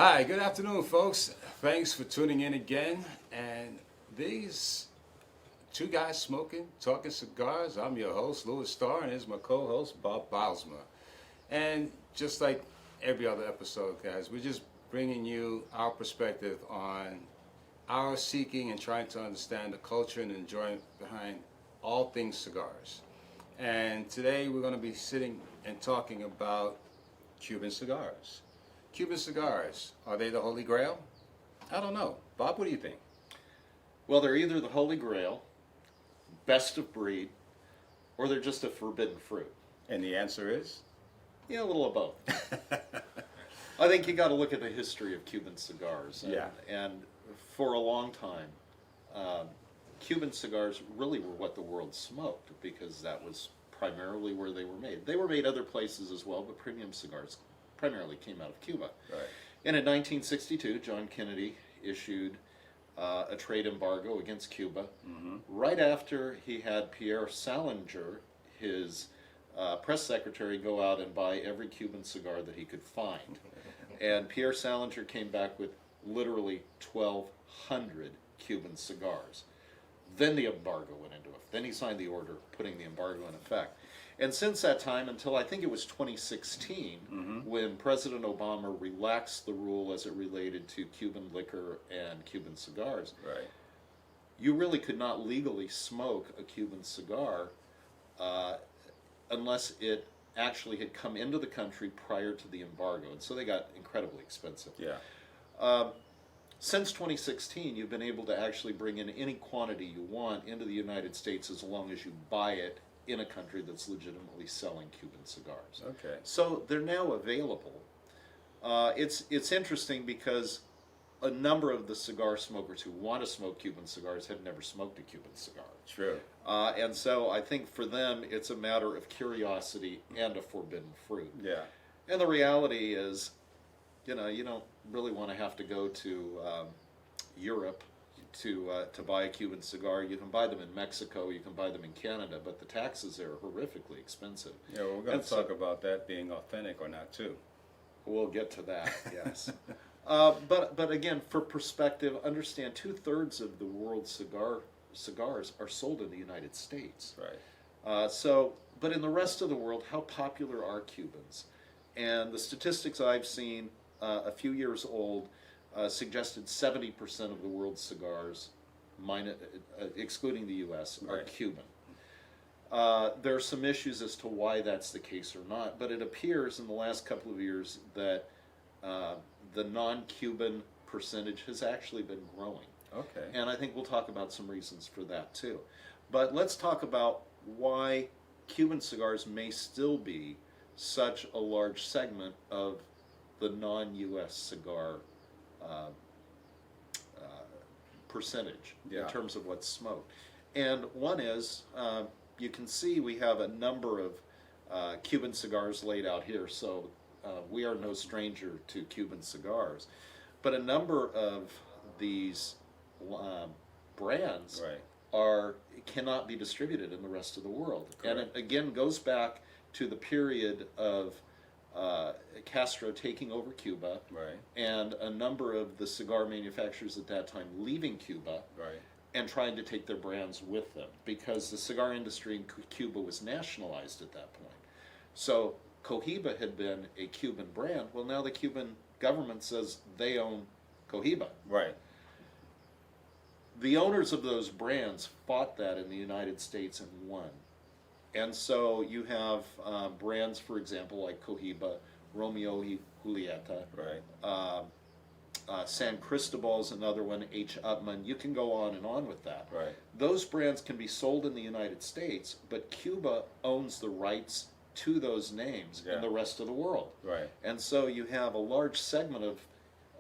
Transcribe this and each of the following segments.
Hi, good afternoon, folks. Thanks for tuning in again. And these two guys smoking, talking cigars. I'm your host, Louis Starr, and here's my co-host, Bob Bylsma. And just like every other episode, guys, we're just bringing you our perspective on our seeking and trying to understand the culture and enjoyment behind all things cigars. And today we're going to be sitting and talking about Cuban cigars. Cuban cigars, are they the Holy Grail? I don't know. Bob, what do you think? Well, they're either the Holy Grail, best of breed, or they're just a forbidden fruit. And the answer is? Yeah, a little of both. I think you got to look at the history of Cuban cigars. And for a long time, Cuban cigars really were what the world smoked because that was primarily where they were made. They were made other places as well, but premium cigars primarily came out of Cuba. Right. And in 1962, John Kennedy issued a trade embargo against Cuba. Right after he had Pierre Salinger, his press secretary, go out and buy every Cuban cigar that he could find. And Pierre Salinger came back with literally 1,200 Cuban cigars. Then the embargo went into effect. Then he signed the order putting the embargo in effect. And since that time, until I think it was 2016, when President Obama relaxed the rule as it related to Cuban liquor and Cuban cigars, Right. you really could not legally smoke a Cuban cigar unless it actually had come into the country prior to the embargo. And so they got incredibly expensive. Yeah. Since 2016, you've been able to actually bring in any quantity you want into the United States as long as you buy it in a country that's legitimately selling Cuban cigars. Okay. So they're now available. It's interesting because a number of the cigar smokers who want to smoke Cuban cigars have never smoked a Cuban cigar. True. And so I think for them it's a matter of curiosity and a forbidden fruit. Yeah. And the reality is, you don't really want to have to go to Europe to buy a Cuban cigar. You can buy them in Mexico, you can buy them in Canada, but the taxes there are horrifically expensive. Yeah, well, we're going to talk about that being authentic or not, too. We'll get to that, yes. But again, for perspective, understand 2/3 of the world's cigars are sold in the United States. Right. But in the rest of the world, how popular are Cubans? And the statistics I've seen, a few years old, suggested 70% of the world's cigars, excluding the U.S., are Right. Cuban. There are some issues as to why that's the case or not, but it appears in the last couple of years that the non-Cuban percentage has actually been growing. Okay. And I think we'll talk about some reasons for that too. But let's talk about why Cuban cigars may still be such a large segment of the non-U.S. cigar percentage in terms of what's smoked. And one is, you can see we have a number of Cuban cigars laid out here, so we are no stranger to Cuban cigars. But a number of these brands cannot be distributed in the rest of the world. Correct. And it again goes back to the period of Castro taking over Cuba, Right. and a number of the cigar manufacturers at that time leaving Cuba Right. and trying to take their brands with them because the cigar industry in Cuba was nationalized at that point. So Cohiba had been a Cuban brand. Well, now the Cuban government says they own Cohiba. Right. The owners of those brands fought that in the United States and won. And so you have brands, for example, like Cohiba, Romeo y Julieta, Right. San Cristobal's another one, H. Upmann. You can go on and on with that. Right. Those brands can be sold in the United States, but Cuba owns the rights to those names in the rest of the world. Right. And so you have a large segment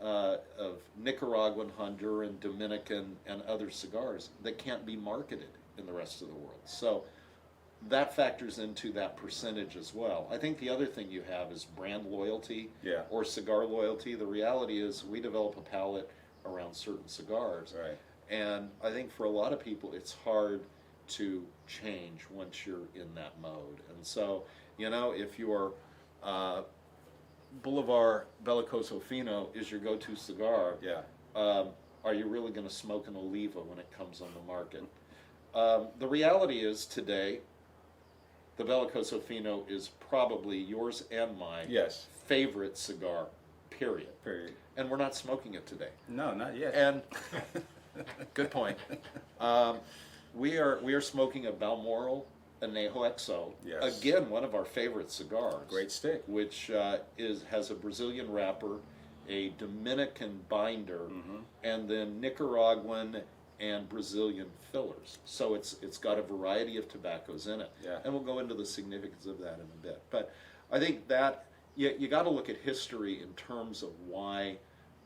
of Nicaraguan, Honduran, Dominican, and other cigars that can't be marketed in the rest of the world. So that factors into that percentage as well. I think the other thing you have is brand loyalty or cigar loyalty. The reality is we develop a palate around certain cigars. Right. And I think for a lot of people it's hard to change once you're in that mode. And so, if you're Boulevard Bellicoso Fino is your go-to cigar, Yeah. are you really going to smoke an Oliva when it comes on the market? The reality is today, the Bellicoso Fino is probably yours and mine Yes. favorite cigar, period. Period. And we're not smoking it today. No, not yet. And good point. We are smoking a Balmoral Anejo XO. Yes. Again, one of our favorite cigars. Great stick. Which has a Brazilian wrapper, a Dominican binder, and then Nicaraguan and Brazilian fillers. So it's got a variety of tobaccos in it. Yeah. And we'll go into the significance of that in a bit. But I think that you got to look at history in terms of why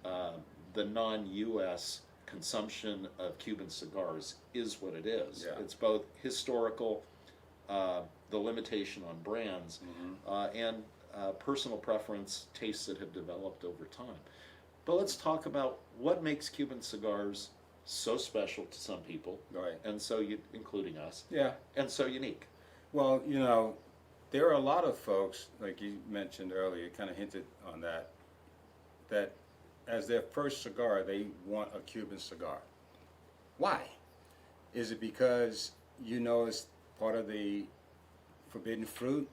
the non-U.S. consumption of Cuban cigars is what it is. Yeah. It's both historical, the limitation on brands, and personal preference, tastes that have developed over time. But let's talk about what makes Cuban cigars so special to some people, Right. and including us, Yeah. and so unique. Well, there are a lot of folks, like you mentioned earlier, kind of hinted on that as their first cigar, they want a Cuban cigar. Why? Is it because it's part of the forbidden fruit,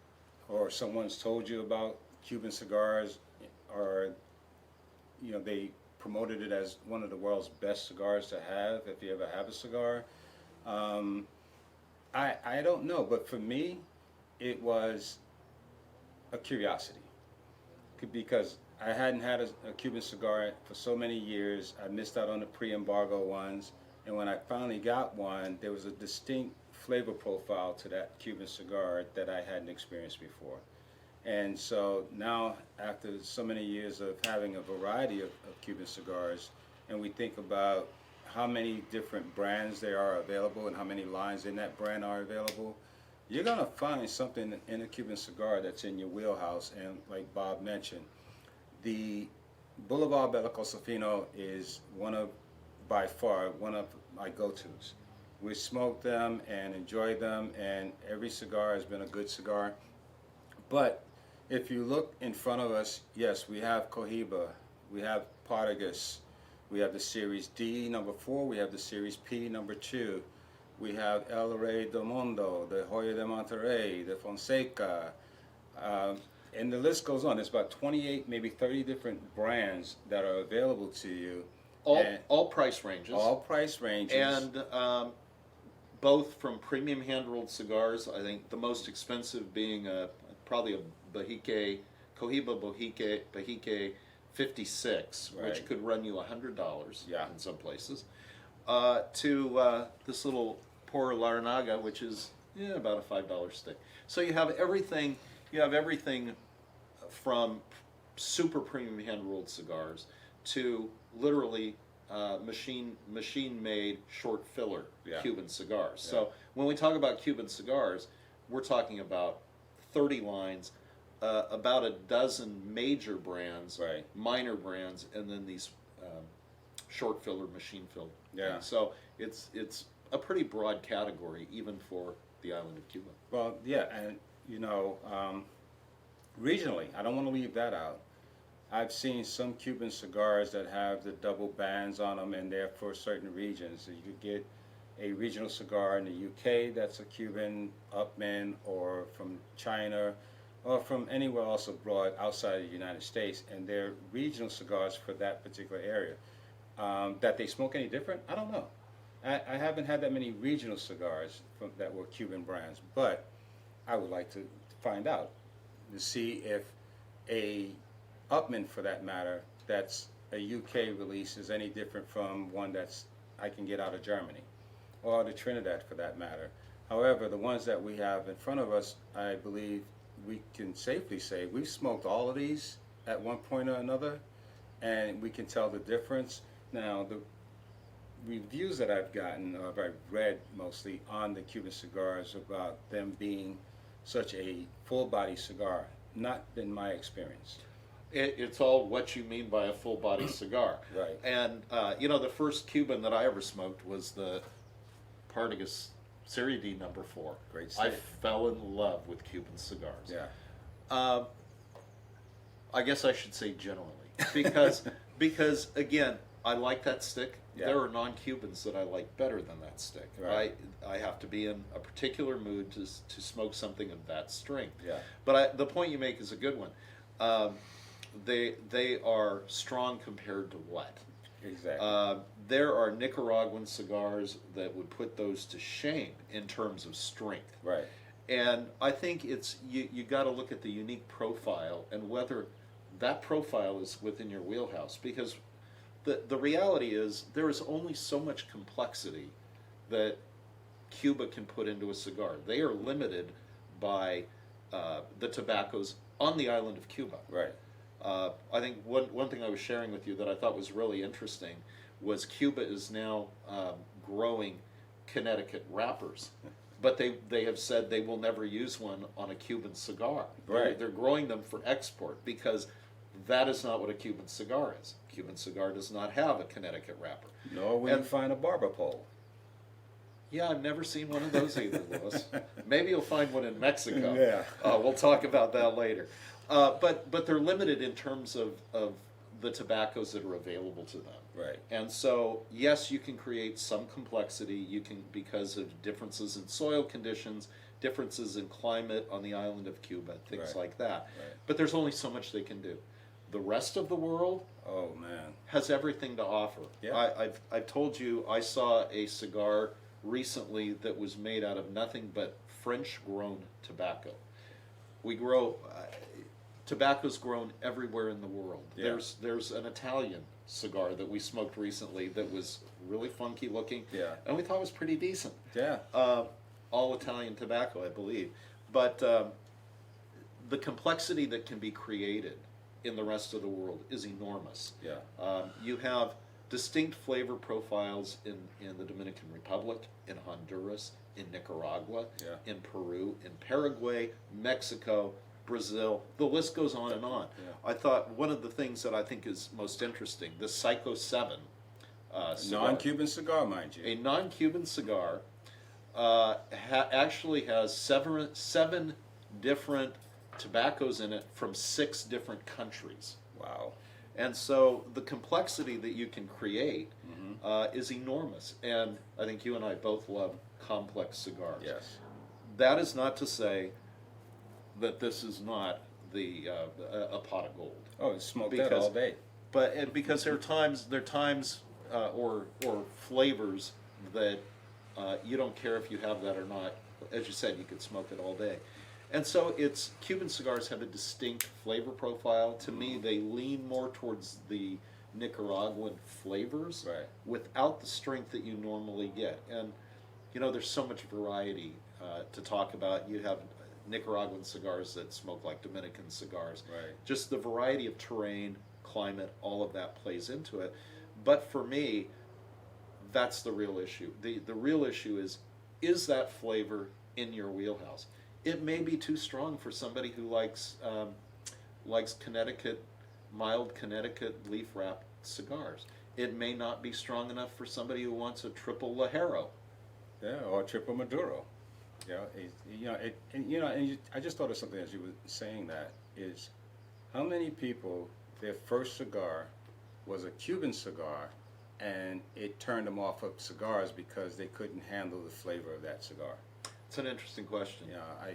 or someone's told you about Cuban cigars, or they promoted it as one of the world's best cigars to have if you ever have a cigar? I don't know, but for me, it was a curiosity, because I hadn't had a Cuban cigar for so many years. I missed out on the pre-embargo ones, and when I finally got one, there was a distinct flavor profile to that Cuban cigar that I hadn't experienced before. And so now, after so many years of having a variety of Cuban cigars, and we think about how many different brands there are available and how many lines in that brand are available, you're going to find something in a Cuban cigar that's in your wheelhouse. And like Bob mentioned, the Boulevard Bellicoso Fino is by far one of my go-tos. We smoke them and enjoy them, and every cigar has been a good cigar. But if you look in front of us, yes, we have Cohiba, we have Partagas, we have the Series D #4, we have the Series P #2, we have El Rey del Mundo, the Joya de Monterrey, the Fonseca, and the list goes on. There's about 28, maybe 30 different brands that are available to you. All price ranges. All price ranges. And both from premium hand-rolled cigars, I think the most expensive being probably a Cohiba Bahique 56, Right. which could run you $100 Yeah. in some places, to this little Por Laranaga, which is about a $5 stick. So you have everything. You have everything from super premium hand-rolled cigars to literally machine-made short filler Cuban cigars. Yeah. So when we talk about Cuban cigars, we're talking about 30 lines, about a dozen major brands, Right. minor brands, and then these short filler, machine filled. Yeah. So it's a pretty broad category, even for the island of Cuba. Well, yeah, and regionally, I don't want to leave that out. I've seen some Cuban cigars that have the double bands on them, and they're for certain regions. So you could get a regional cigar in the UK that's a Cuban Upman, or from China, or from anywhere else abroad outside of the United States, and they're regional cigars for that particular area. That they smoke any different, I don't know. I haven't had that many regional cigars that were Cuban brands, but I would like to find out, to see if a Upman, for that matter, that's a UK release is any different from one that's I can get out of Germany, or out of Trinidad for that matter. However, the ones that we have in front of us, I believe we can safely say we've smoked all of these at one point or another, and we can tell the difference. Now, the reviews that I've gotten, or I've read mostly on the Cuban cigars about them being such a full body cigar, not been my experience. It's all what you mean by a full body cigar. Right. And, the first Cuban that I ever smoked was the Partagas Serie D #4. Great I stick. fell in love with Cuban cigars. Yeah. I guess I should say generally, because again, I like that stick. Yeah. There are non-Cubans that I like better than that stick. Right. I have to be in a particular mood to smoke something of that strength. Yeah. But the point you make is a good one. They are strong compared to what? Exactly. There are Nicaraguan cigars that would put those to shame in terms of strength. Right. And I think it's you got to look at the unique profile and whether that profile is within your wheelhouse, because the reality is there is only so much complexity that Cuba can put into a cigar. They are limited by the tobaccos on the island of Cuba. Right. I think one thing I was sharing with you that I thought was really interesting was Cuba is now growing Connecticut wrappers, but they have said they will never use one on a Cuban cigar. Right. They're growing them for export because that is not what a Cuban cigar is. A Cuban cigar does not have a Connecticut wrapper. Nor will you find a barber pole. Yeah, I've never seen one of those either, Louis. Maybe you'll find one in Mexico. Yeah. We'll talk about that later. But they're limited in terms of the tobaccos that are available to them. Right. And so, yes, you can create some complexity. You can, because of differences in soil conditions, differences in climate on the island of Cuba, things Right. like that. Right. But there's only so much they can do. The rest of the world Oh man. has everything to offer. Yeah. I've told you I saw a cigar recently that was made out of nothing but French-grown tobacco. We grow tobacco's grown everywhere in the world. Yeah. There's an Italian cigar that we smoked recently that was really funky looking. Yeah. And we thought was pretty decent. Yeah. All Italian tobacco, I believe. But the complexity that can be created in the rest of the world is enormous. Yeah. You have distinct flavor profiles in the Dominican Republic, in Honduras, in Nicaragua, Yeah. in Peru, in Paraguay, Mexico, Brazil. The list goes on and on. Yeah. I thought one of the things that I think is most interesting, the Psycho 7 cigar, Non-Cuban cigar, mind you. a non-Cuban cigar, actually has seven different tobaccos in it from 6 different countries. Wow. And so the complexity that you can create is enormous. And I think you and I both love complex cigars. Yes. That is not to say that this is not a pot of gold. Oh, smoke that Because- all day. But because there are times or flavors that you don't care if you have that or not. As you said, you could smoke it all day. And so Cuban cigars have a distinct flavor profile. To me, they lean more towards the Nicaraguan flavors Right. without the strength that you normally get. And there's so much variety to talk about. You have Nicaraguan cigars that smoke like Dominican cigars. Right. Just the variety of terrain, climate, all of that plays into it. But for me, that's the real issue. The real issue is that flavor in your wheelhouse? It may be too strong for somebody who likes mild Connecticut leaf wrapped cigars. It may not be strong enough for somebody who wants a triple Lajero. Yeah, or triple Maduro. I just thought of something as you were saying that is, how many people their first cigar was a Cuban cigar, and it turned them off of cigars because they couldn't handle the flavor of that cigar. It's an interesting question. Yeah,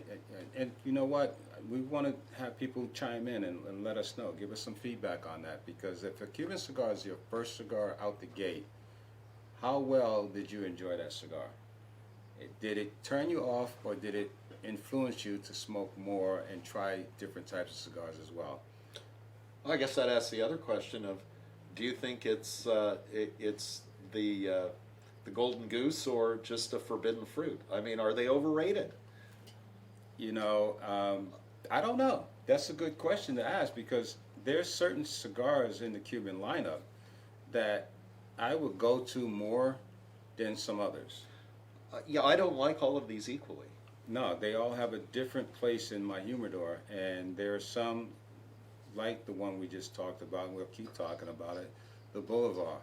and you know what? We want to have people chime in and let us know. Give us some feedback on that, because if a Cuban cigar is your first cigar out the gate, how well did you enjoy that cigar? Did it turn you off, or did it influence you to smoke more and try different types of cigars as well? I guess I'd ask the other question of, do you think it's the golden goose or just a forbidden fruit? I mean, are they overrated? I don't know. That's a good question to ask, because there's certain cigars in the Cuban lineup that I would go to more than some others. Yeah, I don't like all of these equally. No, they all have a different place in my humidor, and there are some, like the one we just talked about, and we'll keep talking about it, the Boulevard.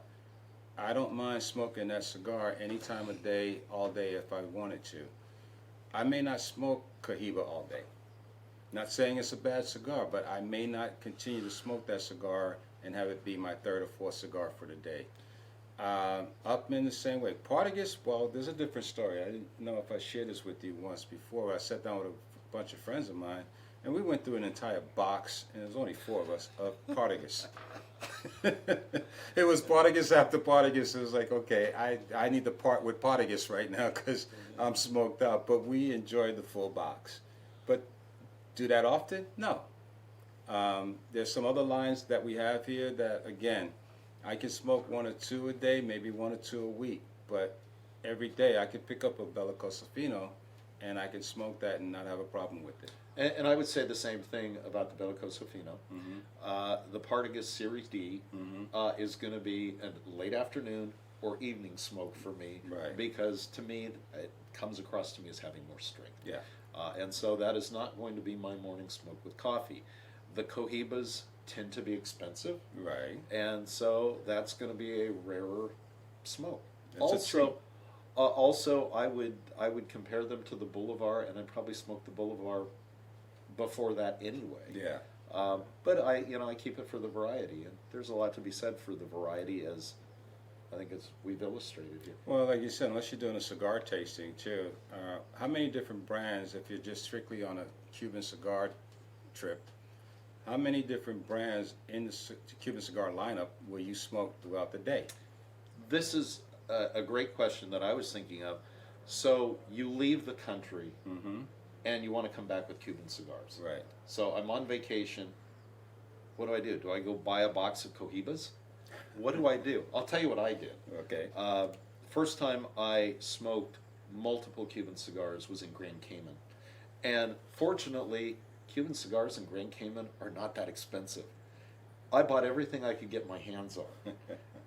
I don't mind smoking that cigar any time of day, all day if I wanted to. I may not smoke Cohiba all day. Not saying it's a bad cigar, but I may not continue to smoke that cigar and have it be my third or fourth cigar for the day. Upman the same way. Partagas, well, there's a different story. I didn't know if I shared this with you once before. I sat down with a bunch of friends of mine, and we went through an entire box, and there's only 4 of us, of Partagas. It was Partagas after Partagas. It was like, okay, I need to part with Partagas right now because I'm smoked out. But we enjoyed the full box. But do that often? No. There's some other lines that we have here that, again, I can smoke 1 or 2 a day, maybe 1 or 2 a week. But every day I can pick up a Bellicoso Fino and I can smoke that and not have a problem with it. And I would say the same thing about the Bellicoso Fino. The Partagas Series D is going to be a late afternoon or evening smoke for me, Right. because to me it comes across to me as having more strength. Yeah. And so that is not going to be my morning smoke with coffee. The Cohibas tend to be expensive, Right. and so that's going to be a rarer smoke. That's a treat. Also, I would compare them to the Boulevard, and I'd probably smoke the Boulevard before that anyway. Yeah. But I keep it for the variety, and there's a lot to be said for the variety, as I think we've illustrated here. Well, like you said, unless you're doing a cigar tasting too, how many different brands, if you're just strictly on a Cuban cigar trip, how many different brands in the Cuban cigar lineup will you smoke throughout the day? This is a great question that I was thinking of. So you leave the country, and you want to come back with Cuban cigars. Right. So I'm on vacation. What do? Do I go buy a box of Cohibas? What do I do? I'll tell you what I did. Okay. First time I smoked multiple Cuban cigars was in Grand Cayman. And fortunately, Cuban cigars in Grand Cayman are not that expensive. I bought everything I could get my hands on.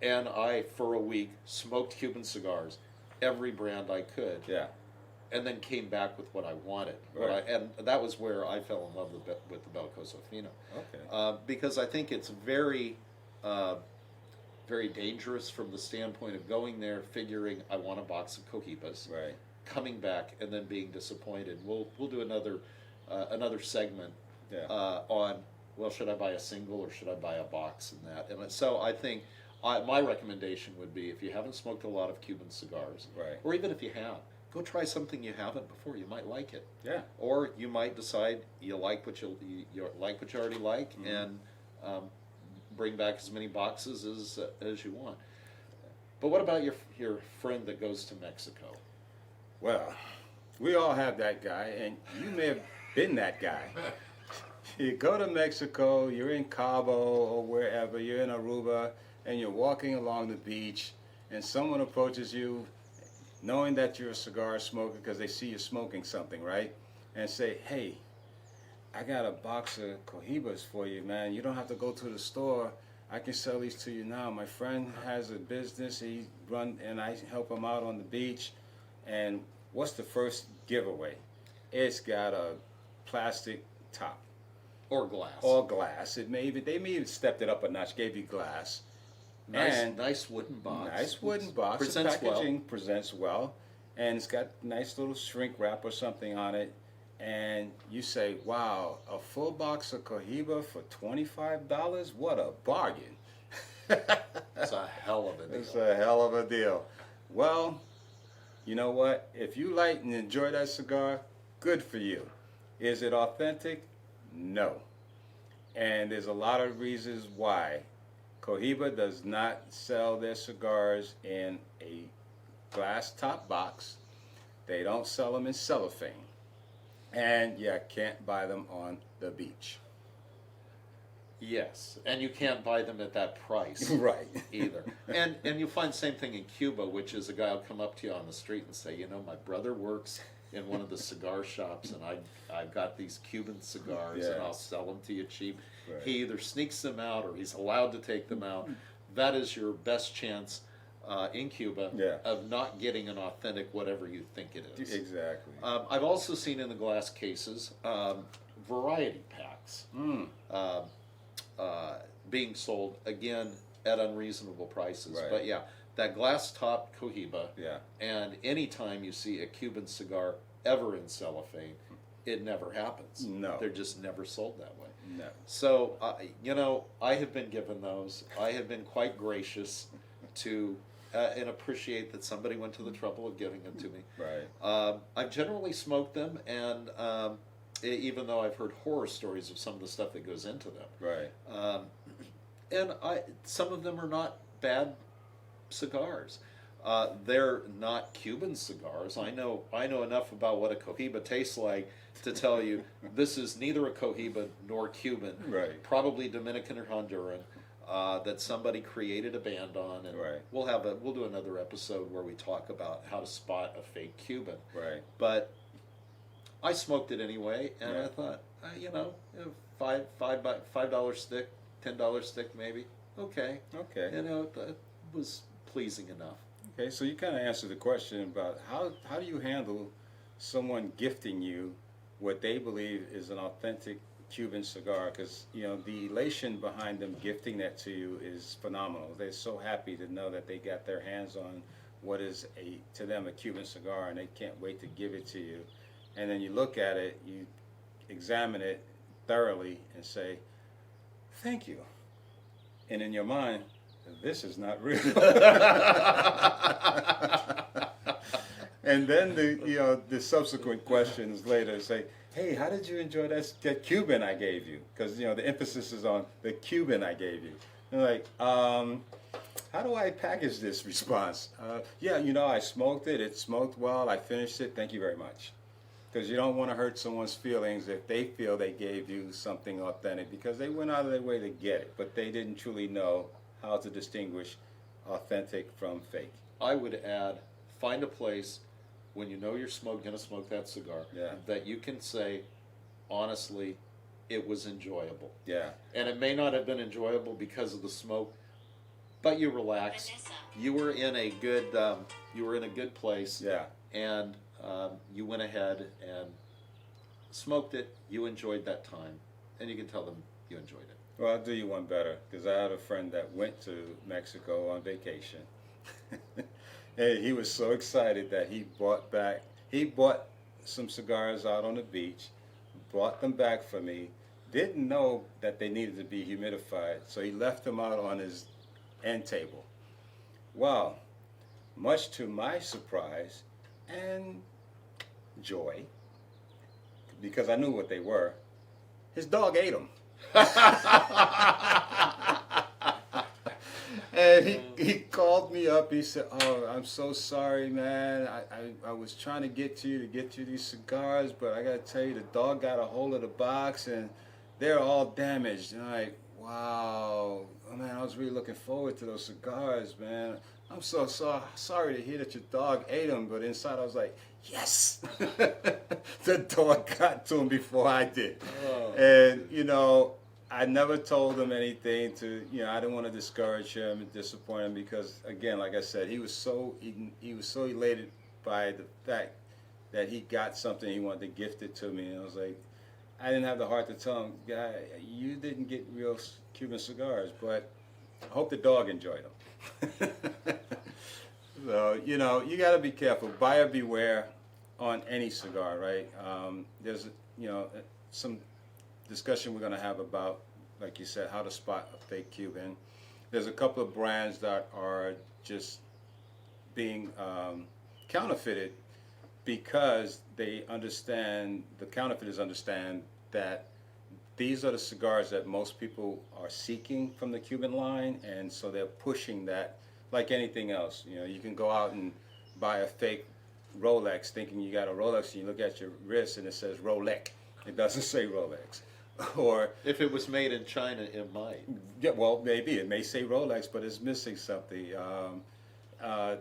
And I, for a week, smoked Cuban cigars, every brand I could. Yeah. And then came back with what I wanted. Right. And that was where I fell in love with the Bellicoso Fino. Okay. Because I think it's very, very dangerous from the standpoint of going there, figuring I want a box of Cohibas, Right. coming back and then being disappointed. We'll do another segment Yeah. on, well, should I buy a single or should I buy a box and that. And so I think my recommendation would be, if you haven't smoked a lot of Cuban cigars, Right. or even if you have, go try something you haven't before. You might like it. Yeah. Or you might decide you like what you like what you already like, and bring back as many boxes as you want. But what about your friend that goes to Mexico? Well, we all have that guy, and you may have been that guy. You go to Mexico, you're in Cabo or wherever, you're in Aruba, and you're walking along the beach, and someone approaches you knowing that you're a cigar smoker because they see you smoking something, right? And say, hey, I got a box of Cohibas for you, man. You don't have to go to the store. I can sell these to you now. My friend has a business, and I help him out on the beach. And what's the first giveaway? It's got a plastic top. Or glass. Or glass. They may even stepped it up a notch, gave you glass. Nice wooden box. Nice wooden box. Presents the packaging presents well. And it's got nice little shrink wrap or something on it. And you say, wow, a full box of Cohiba for $25? What a bargain. That's a hell of a deal. It's a hell of a deal. Well, you know what? If you like and enjoy that cigar, good for you. Is it authentic? No. And there's a lot of reasons why. Cohiba does not sell their cigars in a glass top box. They don't sell them in cellophane. And you can't buy them on the beach. Yes, and you can't buy them at that price. Right. Either. And you find the same thing in Cuba, which is a guy will come up to you on the street and say, my brother works in one of the cigar shops, and I've got these Cuban cigars, and I'll sell them to you cheap. Right. He either sneaks them out or he's allowed to take them out. That is your best chance in Cuba of not getting an authentic whatever you think it is. Exactly. I've also seen in the glass cases variety packs being sold, again, at unreasonable prices. Right. But yeah, that glass top Cohiba, Yeah. and anytime you see a Cuban cigar ever in cellophane, it never happens. No. They're just never sold that way. No. So, I have been given those. I have been quite gracious to and appreciate that somebody went to the trouble of giving them to me. Right. I've generally smoked them, and even though I've heard horror stories of some of the stuff that goes into them. Right. And some of them are not bad cigars. They're not Cuban cigars. I know enough about what a Cohiba tastes like to tell you this is neither a Cohiba nor Cuban. Right. Probably Dominican or Honduran. That somebody created a band on, and Right. we'll do another episode where we talk about how to spot a fake Cuban. Right. But I smoked it anyway, and Yeah. I thought, $5 stick, $10 stick maybe. Okay. Okay. That was pleasing enough. Okay, so you kind of answered the question about how do you handle someone gifting you what they believe is an authentic Cuban cigar? Because the elation behind them gifting that to you is phenomenal. They're so happy to know that they got their hands on what is to them a Cuban cigar, and they can't wait to give it to you. And then you look at it, you examine it thoroughly, and say, "Thank you." And in your mind, this is not real. And then the subsequent questions later say, "Hey, how did you enjoy that Cuban I gave you?" Because the emphasis is on the Cuban I gave you. And like, how do I package this response? I smoked it. It smoked well. I finished it. Thank you very much. Because you don't want to hurt someone's feelings if they feel they gave you something authentic because they went out of their way to get it, but they didn't truly know how to distinguish authentic from fake. I would add, find a place when you know you're going to smoke that cigar that you can say, honestly, it was enjoyable. Yeah. And it may not have been enjoyable because of the smoke, but you relaxed. You were in a good place. Yeah. And you went ahead and smoked it. You enjoyed that time, and you can tell them you enjoyed it. Well, I'll do you one better, because I had a friend that went to Mexico on vacation. And he was so excited that he bought some cigars out on the beach, brought them back for me, didn't know that they needed to be humidified, so he left them out on his end table. Well, much to my surprise and joy, because I knew what they were, his dog ate them. And he called me up. He said, "Oh, I'm so sorry, man. I was trying to get you these cigars, but I gotta tell you, the dog got a hold of the box and they're all damaged." And I'm like, "Wow, oh, man, I was really looking forward to those cigars, man. I'm so sorry to hear that your dog ate them." But inside I was like, yes, the dog got to him before I did. Oh. And I never told him anything I didn't want to discourage him and disappoint him because, again, like I said, he was so elated by the fact that he got something he wanted to gift it to me. And I was like, I didn't have the heart to tell him, "Guy, you didn't get real Cuban cigars, but I hope the dog enjoyed them." So, you got to be careful. Buyer beware on any cigar, right? There's, some discussion we're going to have about, like you said, how to spot a fake Cuban. There's a couple of brands that are just being counterfeited because the counterfeiters understand that these are the cigars that most people are seeking from the Cuban line, and so they're pushing that like anything else. You can go out and buy a fake Rolex thinking you got a Rolex, and you look at your wrist and it says Rolex. It doesn't say Rolex. Or if it was made in China, it might. Yeah, well, maybe it may say Rolex, but it's missing something.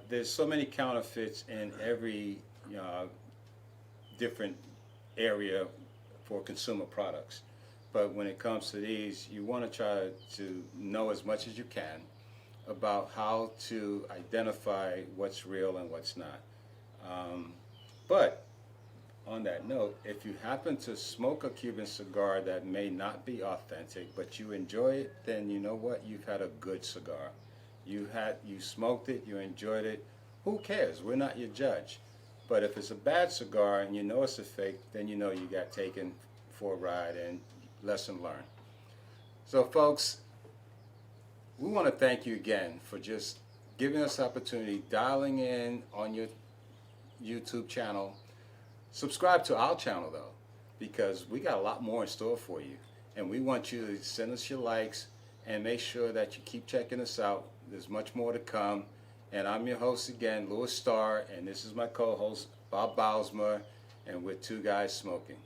There's so many counterfeits in every different area for consumer products. But when it comes to these, you want to try to know as much as you can about how to identify what's real and what's not. But on that note, if you happen to smoke a Cuban cigar that may not be authentic, but you enjoy it, then you know what? You've had a good cigar. You smoked it, you enjoyed it. Who cares? We're not your judge. But if it's a bad cigar and you know it's a fake, then you know you got taken for a ride, and lesson learned. So folks, we want to thank you again for just giving us opportunity, dialing in on your YouTube channel. Subscribe to our channel though, because we got a lot more in store for you. And we want you to send us your likes and make sure that you keep checking us out. There's much more to come. And I'm your host again, Louis Starr, and this is my co-host, Bob Bylsma, and we're Two Guys Smoking.